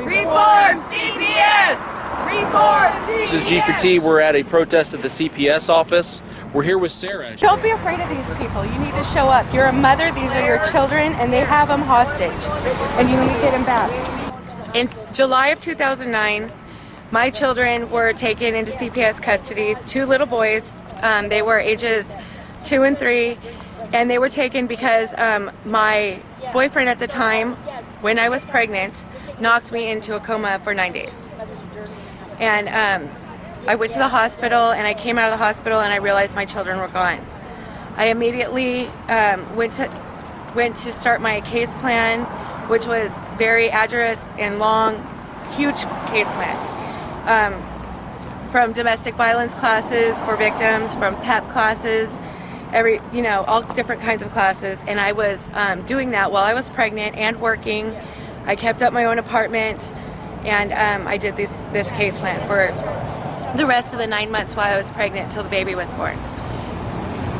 Reform CPS! Reform CPS! This is G4T. We're at a protest at the CPS office. We're here with Sarah. Don't be afraid of these people. You need to show up. You're a mother, these are your children, and they have them hostage. And you need to get them back. In July of 2009, my children were taken into CPS custody. 2 little boys, they were ages 2 and 3, and they were taken because my boyfriend at the time, when I was pregnant, knocked me into a coma for 9 days. And I went to the hospital, and I came out of the hospital and I realized my children were gone. I immediately went to start my case plan, which was very arduous and long, huge case plan. From domestic violence classes for victims, from PEP classes, all different kinds of classes. And I was doing that while I was pregnant and working. I kept up my own apartment, and I did this case plan for the rest of the 9 months while I was pregnant until the baby was born.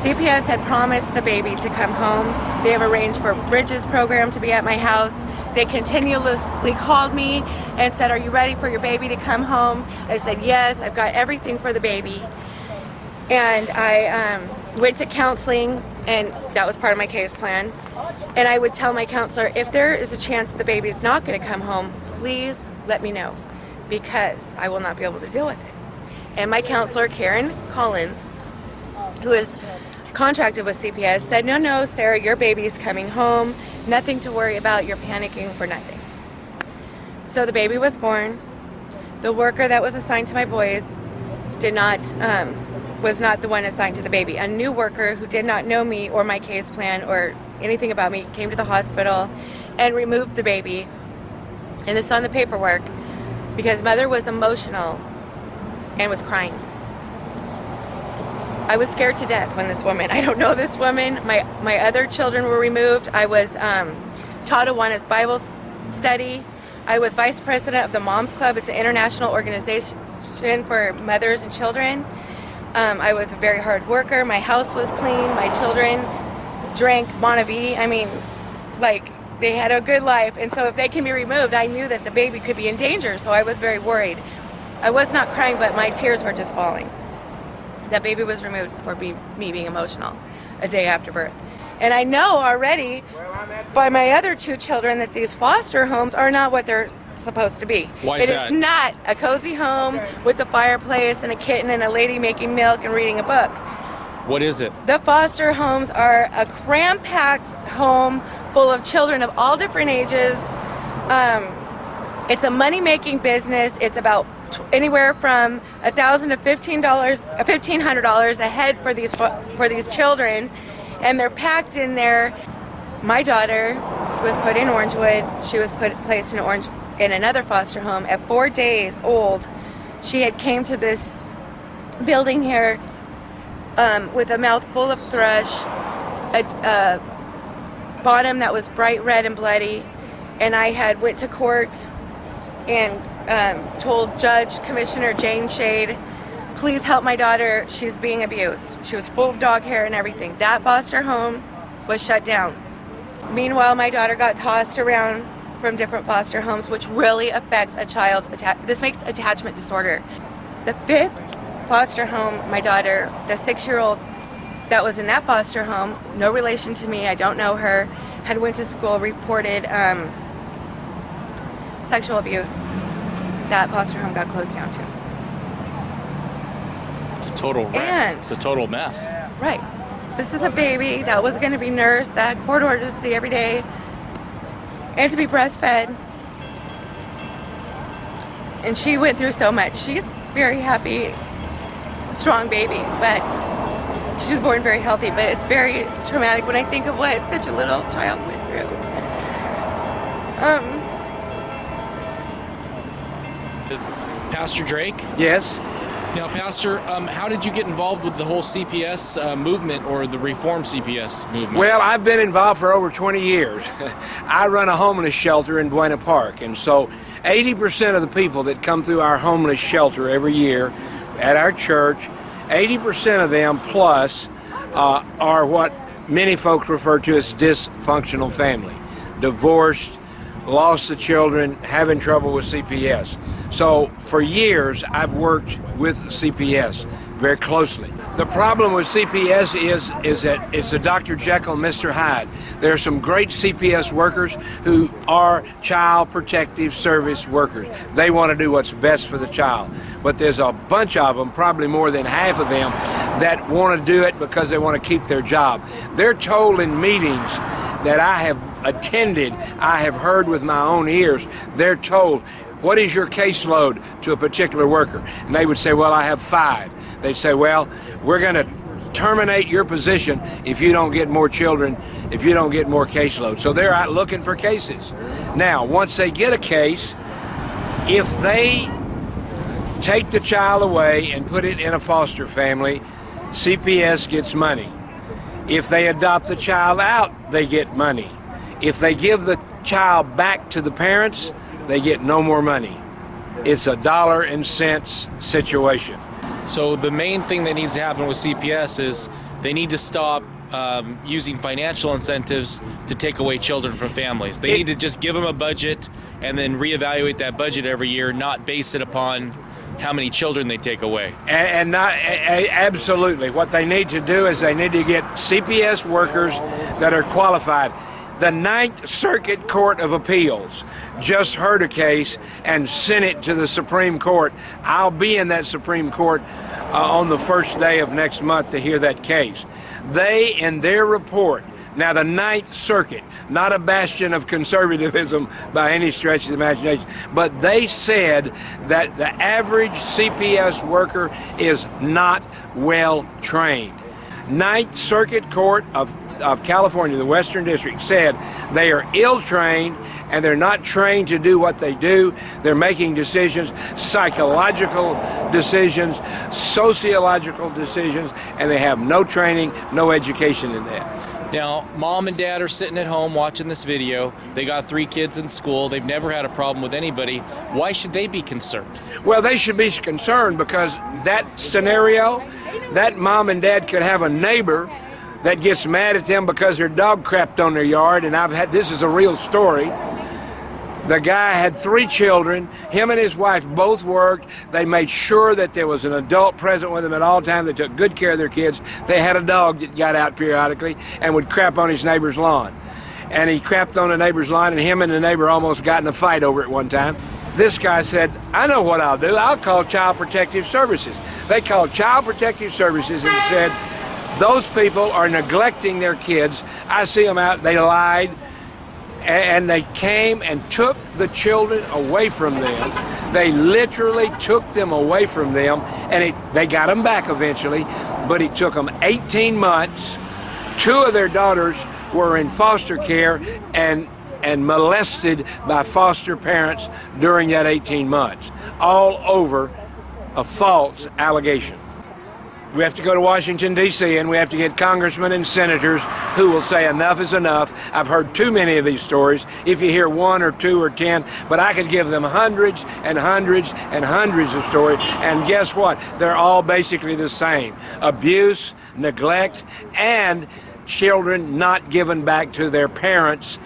CPS had promised the baby to come home. They have arranged for a Bridges program to be at my house. They continuously called me and said, "Are you ready for your baby to come home?" I said, "Yes, I've got everything for the baby." And I went to counseling, and that was part of my case plan. And I would tell my counselor, if there is a chance that the baby's not going to come home, please let me know, because I will not be able to deal with it. And my counselor, Karen Collins, who is contracted with CPS, said, no, Sarah, your baby's coming home. Nothing to worry about. You're panicking for nothing. So the baby was born. The worker that was assigned to my boys was not the one assigned to the baby. A new worker who did not know me or my case plan or anything about me came to the hospital and removed the baby. And it's on the paperwork because mother was emotional and was crying. I was scared to death when I don't know this woman. My other children were removed. I was taught Awanas Bible study. I was vice president of the Moms Club. It's an international organization for mothers and children. I was a very hard worker. My house was clean. My children drank Monavie. They had a good life. And so if they can be removed, I knew that the baby could be in danger. So I was very worried. I was not crying, but my tears were just falling. That baby was removed for me being emotional a day after birth. And I know already by my other 2 children that these foster homes are not what they're supposed to be. Why is that? It is not a cozy home with a fireplace and a kitten and a lady making milk and reading a book. What is it? The foster homes are a cram-packed home full of children of all different ages. It's a money-making business. It's about anywhere from $1,000 to $1,500 a head for these children, and they're packed in there. My daughter was put in Orangewood. She was placed in another foster home at 4 days old. She had came to this building here with a mouth full of thrush, a bottom that was bright red and bloody, and I had went to court and told Commissioner Jane Shade, please help my daughter, she's being abused. She was full of dog hair and everything. That foster home was shut down. Meanwhile, my daughter got tossed around from different foster homes, which really affects a child's this makes attachment disorder. The 5th foster home, my daughter, the 6-year-old that was in that foster home, no relation to me, I don't know her, had went to school, reported sexual abuse. That foster home got closed down too. It's a total wreck. It's a total mess. Right. This is a baby that was going to be nursed, that had court orders to see every day, and to be breastfed. And she went through so much. She's very happy, strong baby, but she was born very healthy, but it's very traumatic when I think of what such a little child went through. Pastor Drake? Yes. Now, Pastor, how did you get involved with the whole CPS movement, or the Reform CPS movement? Well, I've been involved for over 20 years. I run a homeless shelter in Buena Park, and so 80% of the people that come through our homeless shelter every year at our church, 80% of them plus are what many folks refer to as dysfunctional family. Divorced, lost the children, having trouble with CPS. So for years, I've worked with CPS very closely. The problem with CPS is that it's a Dr. Jekyll, Mr. Hyde. There are some great CPS workers who are child protective service workers. They want to do what's best for the child. But there's a bunch of them, probably more than half of them, that want to do it because they want to keep their job. They're told in meetings that I have attended, I have heard with my own ears, they're told, what is your caseload to a particular worker? And they would say, well, I have 5. They'd say, well, we're going to terminate your position if you don't get more children, if you don't get more caseload. So they're out looking for cases. Now, once they get a case, if they take the child away and put it in a foster family, CPS gets money. If they adopt the child out, they get money. If they give the child back to the parents, they get no more money. It's a dollar and cents situation. So the main thing that needs to happen with CPS is they need to stop using financial incentives to take away children from families. They need to just give them a budget and then reevaluate that budget every year, not base it upon how many children they take away. And not absolutely. What they need to do is they need to get CPS workers that are qualified. The Ninth Circuit Court of Appeals just heard a case and sent it to the Supreme Court. I'll be in that Supreme Court on the first day of next month to hear that case. They, in their report, now the Ninth Circuit, not a bastion of conservatism by any stretch of the imagination, but they said that the average CPS worker is not well trained. Ninth Circuit Court of California, the Western District, said they are ill-trained and they're not trained to do what they do. They're making decisions, psychological decisions, sociological decisions, and they have no training, no education in that. Now, mom and dad are sitting at home watching this video. They got 3 kids in school. They've never had a problem with anybody. Why should they be concerned? Well, they should be concerned because that scenario, that mom and dad could have a neighbor that gets mad at them because their dog crapped on their yard, and this is a real story. The guy had 3 children. Him and his wife both worked. They made sure that there was an adult present with them at all times. They took good care of their kids. They had a dog that got out periodically and would crap on his neighbor's lawn. And he crapped on the neighbor's lawn, and him and the neighbor almost got in a fight over it one time. This guy said, I know what I'll do. I'll call Child Protective Services. They called Child Protective Services and said, those people are neglecting their kids. I see them out. They lied. And they came and took the children away from them. They literally took them away from them, and they got them back eventually, but it took them 18 months. 2 of their daughters were in foster care and molested by foster parents during that 18 months, all over a false allegation. We have to go to Washington, D.C., and we have to get congressmen and senators who will say enough is enough. I've heard too many of these stories. If you hear 1 or 2 or 10, but I could give them hundreds and hundreds and hundreds of stories, and guess what? They're all basically the same. Abuse, neglect, and children not given back to their parents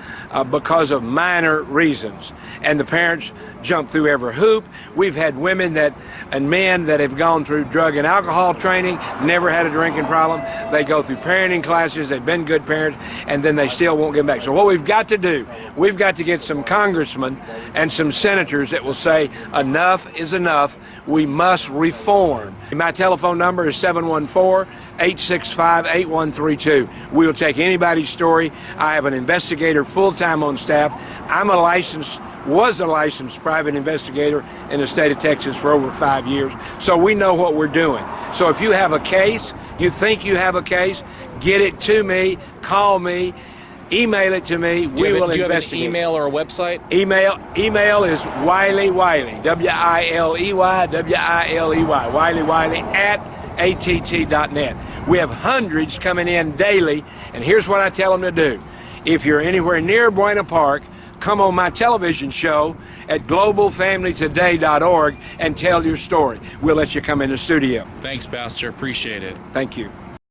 because of minor reasons. And the parents jump through every hoop. We've had women and men that have gone through drug and alcohol training, never had a drinking problem. They go through parenting classes, they've been good parents, and then they still won't get back. So what we've got to do, we've got to get some congressmen and some senators that will say enough is enough. We must reform. My telephone number is 714-865-8132. We will take anybody's story. I have an investigator full-time on staff. Was a licensed private investigator in the state of Texas for over 5 years, so we know what we're doing. So if you have a case, you think you have a case, get it to me, call me, email it to me. We will investigate. Do you have an email or a website? Email is Wiley, W-I-L-E-Y, Wiley at att.net. We have hundreds coming in daily, and here's what I tell them to do. If you're anywhere near Buena Park, come on my television show at globalfamilytoday.org and tell your story. We'll let you come in the studio. Thanks, Pastor. Appreciate it. Thank you.